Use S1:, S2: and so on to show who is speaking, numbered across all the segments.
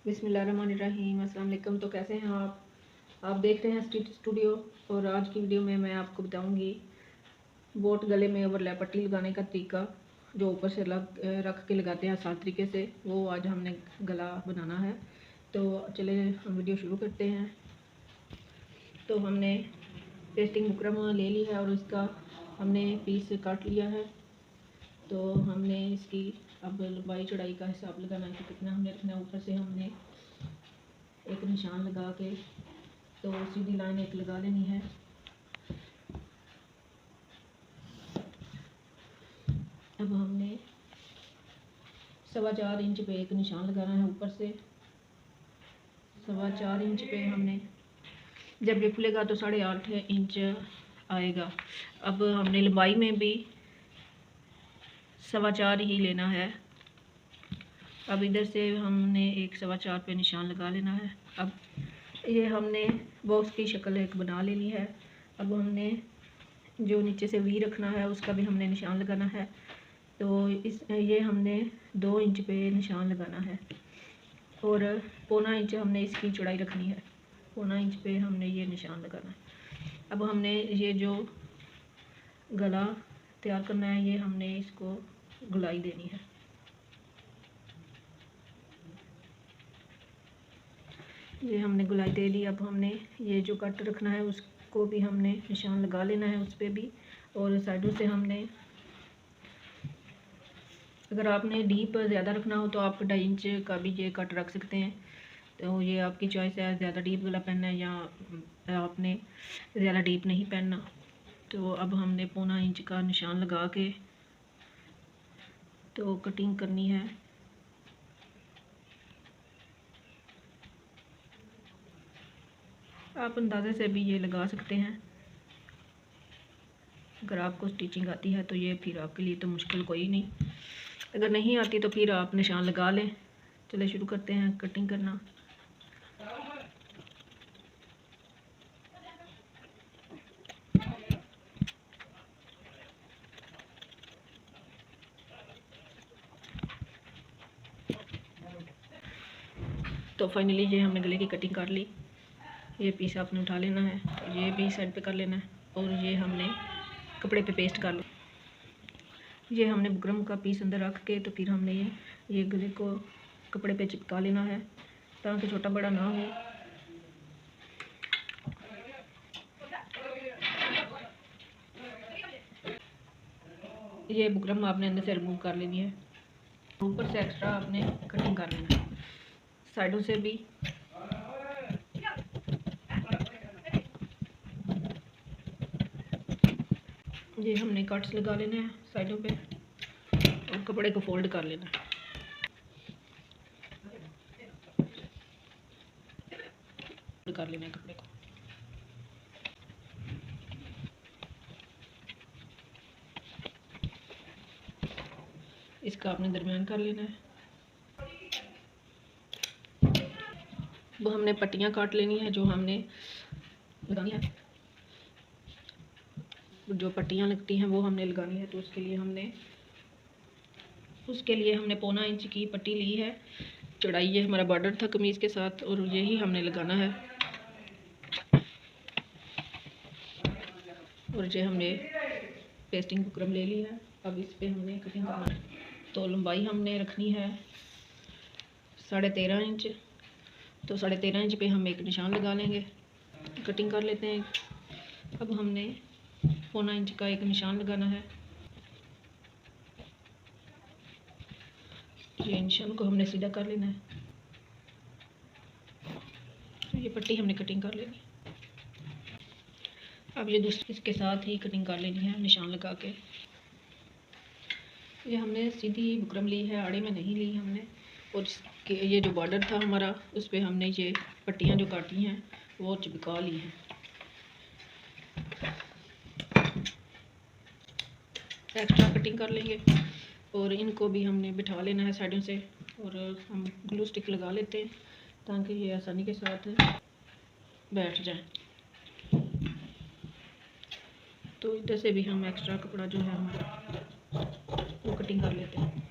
S1: बिस्मिल्लाहिर्रहमानिर्रहीम। अस्सलाम वालेकुम। तो कैसे हैं आप देख रहे हैं स्टिच स्टूडियो। और आज की वीडियो में मैं आपको बताऊंगी बोट गले में ओवरलैप पट्टी लगाने का तरीका, जो ऊपर से रख के लगाते हैं आसान तरीके से। वो आज हमने गला बनाना है। तो चले हम वीडियो शुरू करते हैं। तो हमने पेस्टिंग बुकरम ले ली है और इसका हमने पीस काट लिया है। तो हमने इसकी अब लंबाई चौड़ाई का हिसाब लगाना है कि कितना हमने रखना है। ऊपर से हमने एक निशान लगा के तो सीधी लाइन एक लगा लेनी है। अब हमने 4.25 इंच पे एक निशान लगाना है। ऊपर से 4.25 इंच पे हमने जब ये खुलेगा तो 8.5 इंच आएगा। अब हमने लंबाई में भी 4.25 ही लेना है। अब इधर से हमने एक 4.25 पे निशान लगा लेना है। अब ये हमने बॉक्स की शक्ल एक बना लेनी है। अब हमने जो नीचे से वी रखना है उसका भी हमने निशान लगाना है। तो ये हमने 2 इंच पे निशान लगाना है और 1.25 इंच हमने इसकी चौड़ाई रखनी है। 1.25 इंच पे हमने ये निशान लगाना है। अब हमने ये जो गला तैयार करना है, ये हमने इसको गुलाई देनी है। ये हमने गुलाई दे ली। अब हमने ये जो कट रखना है उसको भी हमने निशान लगा लेना है उस पर भी। और साइडों से हमने, अगर आपने डीप ज़्यादा रखना हो तो आप 2.5 इंच का भी ये कट रख सकते हैं। तो ये आपकी चॉइस है, ज़्यादा डीप गला पहनना है या आपने ज़्यादा डीप नहीं पहनना। तो अब हमने 1.25 इंच का निशान लगा के तो कटिंग करनी है। आप अंदाज़े से भी ये लगा सकते हैं। अगर आपको स्टिचिंग आती है तो ये फिर आपके लिए तो मुश्किल कोई नहीं। अगर नहीं आती तो फिर आप निशान लगा लें। चलिए शुरू करते हैं कटिंग करना। तो फाइनली ये हमने गले की कटिंग कर ली। ये पीस आपने उठा लेना है, तो ये भी साइड पे कर लेना है और ये हमने कपड़े पे पेस्ट कर लो। ये हमने बुकरम का पीस अंदर रख के तो फिर हमने ये गले को कपड़े पे चिपका लेना है ताकि छोटा बड़ा ना हो। ये बुकरम आपने अंदर से रिमूव कर लेनी है। ऊपर से एक्स्ट्रा आपने कटिंग कर लेना है साइडों से भी। ये हमने कट्स लगा लेने हैं साइडों पे और कपड़े को फोल्ड कर लेना है। कर लेना है कपड़े को। इसका आपने दरमियान कर लेना है। वो हमने पट्टियाँ काट लेनी है जो हमने लगानी है। जो पट्टियाँ लगती हैं वो हमने लगानी है। तो उसके लिए हमने 1.25 इंच की पट्टी ली है। चौड़ाई ये हमारा बॉर्डर था कमीज़ के साथ और यही हमने लगाना है। और ये हमने पेस्टिंग बुकरम ले ली है। अब इस पे हमने कटिंग करना है। तो लंबाई हमने रखनी है 13.5 इंच। तो 13.5 इंच पे हम एक निशान लगा लेंगे, कटिंग कर लेते हैं। अब हमने 1.25 इंच का एक निशान लगाना है। ये निशान को हमने सीधा कर लेना है। तो ये पट्टी हमने कटिंग कर लेनी है। अब ये दूसरे इसके साथ ही कटिंग कर लेनी है निशान लगा के। ये हमने सीधी बुकरम ली है, आड़े में नहीं ली हमने। और ये जो बॉर्डर था हमारा उस पर हमने ये पट्टियाँ जो काटी हैं वो चिपका ली हैं। एक्स्ट्रा कटिंग कर लेंगे और इनको भी हमने बिठा लेना है साइडों से। और हम ग्लू स्टिक लगा लेते हैं ताकि ये आसानी के साथ बैठ जाए। तो इधर से भी हम एक्स्ट्रा कपड़ा जो है हमारा वो कटिंग कर लेते हैं।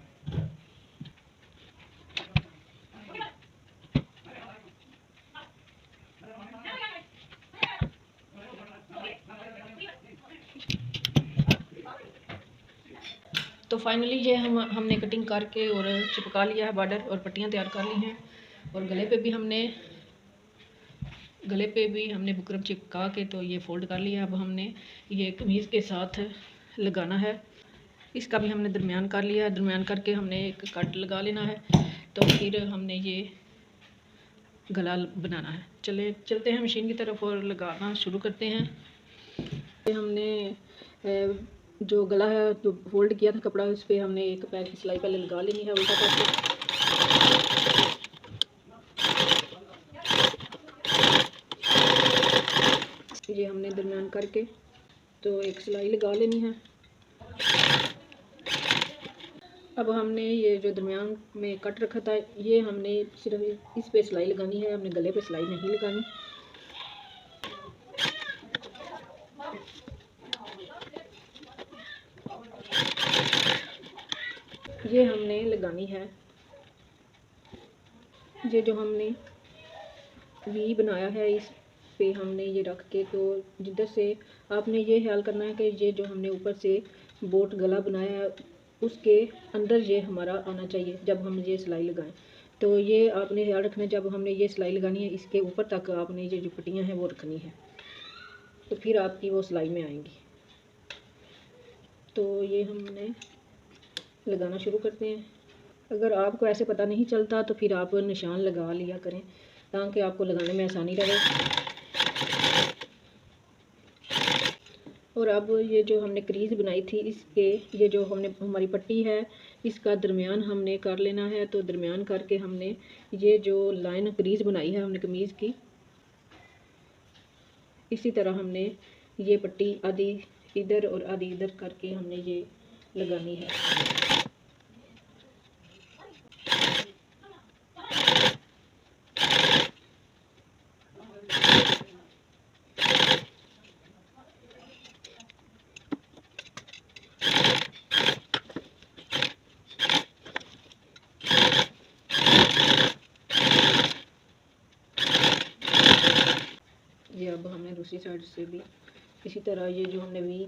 S1: तो फाइनली ये हमने कटिंग करके और चिपका लिया है बॉर्डर और पट्टियाँ तैयार कर ली हैं। और गले पे भी हमने बुकरम चिपका के तो ये फोल्ड कर लिया। अब हमने ये कमीज़ के साथ लगाना है। इसका भी हमने दरमियान कर लिया है। दरमियान करके हमने एक कट लगा लेना है। तो फिर हमने ये गला बनाना है। चलते हैं मशीन की तरफ और लगाना शुरू करते हैं। हमने जो गला है तो फोल्ड किया था कपड़ा, उस पर हमने एक पैर की सिलाई पहले लगा लेनी है उल्टा करके। ये हमने दरमियान करके तो एक सिलाई लगा लेनी है। अब हमने ये जो दरमियान में कट रखा था ये हमने सिर्फ इस पे सिलाई लगानी है, हमने गले पे सिलाई नहीं लगानी। ये हमने लगानी है। ये जो हमने वी बनाया है इस पे हमने ये रख के तो जिधर से आपने ये ख्याल करना है कि ये जो हमने ऊपर से बोट गला बनाया है उसके अंदर ये हमारा आना चाहिए जब हम ये सिलाई लगाएं। तो ये आपने ख्याल रखना है जब हमने ये सिलाई लगानी है इसके ऊपर तक आपने ये जो पट्टियाँ हैं वो रखनी है, तो फिर आपकी वो सिलाई में आएंगी। तो ये हमने लगाना शुरू करते हैं। अगर आपको ऐसे पता नहीं चलता तो फिर आप निशान लगा लिया करें ताकि आपको लगाने में आसानी रहे। और अब ये जो हमने क्रीज़ बनाई थी इसके ये जो हमारी पट्टी है इसका दरमियान हमने कर लेना है। तो दरमियान करके हमने ये जो लाइन क्रीज़ बनाई है हमने कमीज़ की, इसी तरह हमने ये पट्टी आधी इधर और आधी इधर करके हमने ये लगानी है। ये अब हमने दूसरी साइड से भी इसी तरह ये जो हमने वी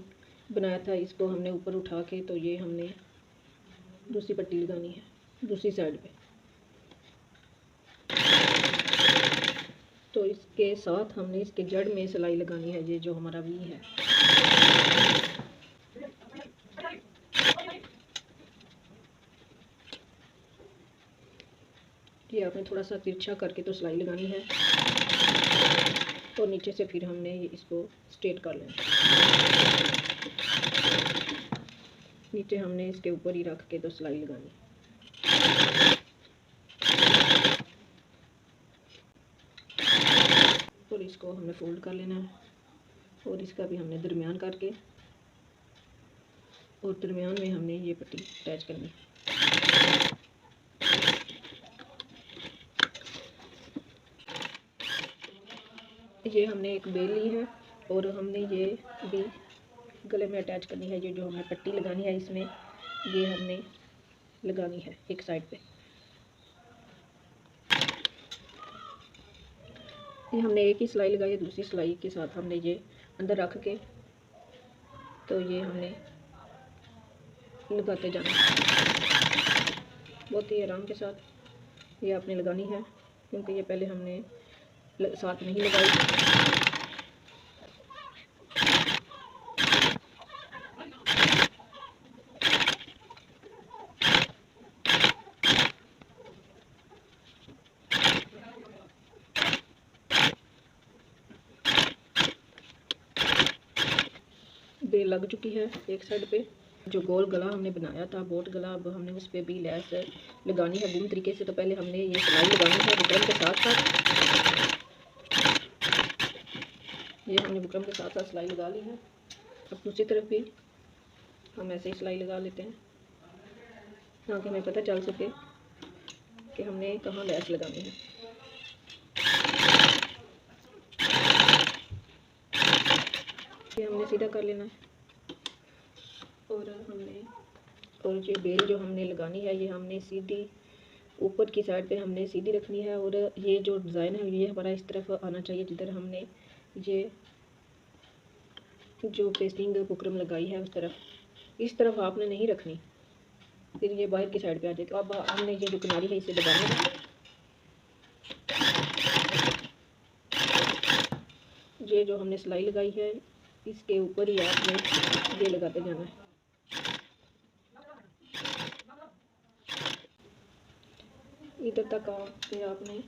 S1: बनाया था इसको हमने ऊपर उठा के तो ये हमने दूसरी पट्टी लगानी है दूसरी साइड पे। तो इसके साथ हमने इसके जड़ में सिलाई लगानी है, ये जो हमारा वी है। ये आपने थोड़ा सा तिरछा करके तो सिलाई लगानी है और नीचे से फिर हमने इसको स्ट्रेट कर लेना। नीचे हमने इसके ऊपर ही रख के तो सिलाई लगानी। और इसको हमने फोल्ड कर लेना है और इसका भी हमने दरमियान करके और दरमियान में हमने ये पट्टी अटैच करनी है। ये हमने एक बेल ली है और हमने ये भी गले में अटैच करनी है। ये जो हमने पट्टी लगानी है इसमें ये हमने लगानी है एक साइड पे। ये हमने एक ही सिलाई लगाई है, दूसरी सिलाई के साथ हमने ये अंदर रख के तो ये हमने लगाते जाना बहुत ही आराम के साथ। ये आपने लगानी है क्योंकि ये पहले हमने साथ नहीं लगाई। बेल लग चुकी है एक साइड पे। जो गोल गला हमने बनाया था बोट गला, अब हमने उस पर भी लैस लगानी है बुम तरीके से। तो पहले हमने ये सिलाई लगानी है बुकरम के साथ साथ। ये हमने बुकरम के साथ साथ सिलाई लगा ली है। अब दूसरी तरफ भी हम ऐसे ही सिलाई लगा लेते हैं ताकि हमें पता चल सके कि हमने कहाँ लैस लगानी है। ये हमने सीधा कर लेना है और ये बेल जो हमने लगानी है ये हमने सीधी ऊपर की साइड पे हमने सीधी रखनी है। और ये जो डिज़ाइन है ये हमारा इस तरफ आना चाहिए जिधर हमने ये जो पेस्टिंग बुकरम लगाई है उस तरफ। इस तरफ आपने नहीं रखनी, फिर ये बाहर की साइड पे आ जाए। तो अब हमने ये जो किनारी है इसे दबाना है। ये जो हमने सिलाई लगाई है इसके ऊपर ही आपने ये लगाते जाना है। इधर तक आपने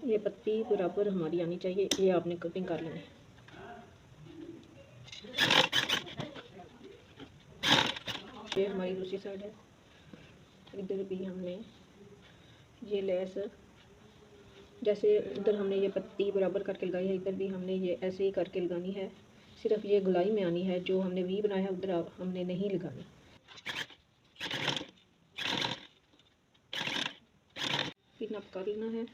S1: ये पत्ती बराबर हमारी आनी चाहिए, ये आपने कटिंग कर लेनी है। ये हमारी दूसरी साइड है, इधर भी हमने ये लेस जैसे उधर हमने ये पत्ती बराबर करके लगाई है, इधर भी हमने ये ऐसे ही करके लगानी है। सिर्फ ये गुलाई में आनी है, जो हमने वी बनाया है उधर हमने नहीं लगानी। पिन अप कर लेना है,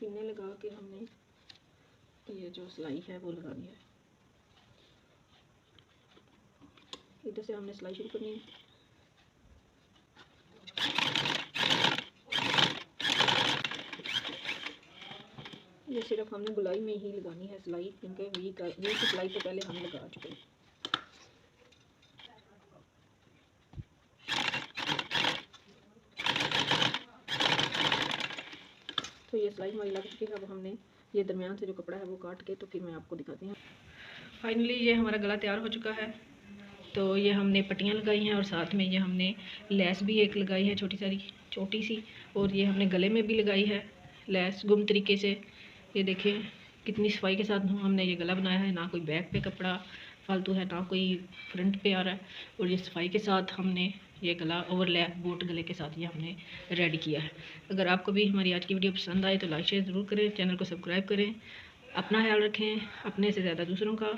S1: पिने लगा के हमने ये जो सिलाई है वो लगानी है। इधर से हमने सिलाई शुरू करनी है। ये सिर्फ हमने गुलाई में ही लगानी है सिलाई, क्योंकि वी की सिलाई तो पहले हम लगा चुके हैं। तो ये सिलाई हमारी लग चुकी है। अब हमने ये दरमियान से जो कपड़ा है वो काट के तो फिर मैं आपको दिखाती हूँ। फाइनली ये हमारा गला तैयार हो चुका है। तो ये हमने पट्टियाँ लगाई हैं और साथ में ये हमने लेस भी एक लगाई है छोटी सी, और ये हमने गले में भी लगाई है लेस गुम तरीके से। ये देखें कितनी सफाई के साथ हमने ये गला बनाया है, ना कोई बैक पे कपड़ा फालतू है ना कोई फ्रंट पे आ रहा है, और ये सफाई के साथ हमने ये गला ओवरलैप बोट गले के साथ ये हमने रेडी किया है। अगर आपको भी हमारी आज की वीडियो पसंद आए तो लाइक शेयर ज़रूर करें, चैनल को सब्सक्राइब करें, अपना ख्याल रखें, अपने से ज़्यादा दूसरों का।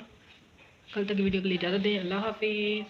S1: कल तक वीडियो के लिए इजाज़त दें। अल्लाह हाफिज़।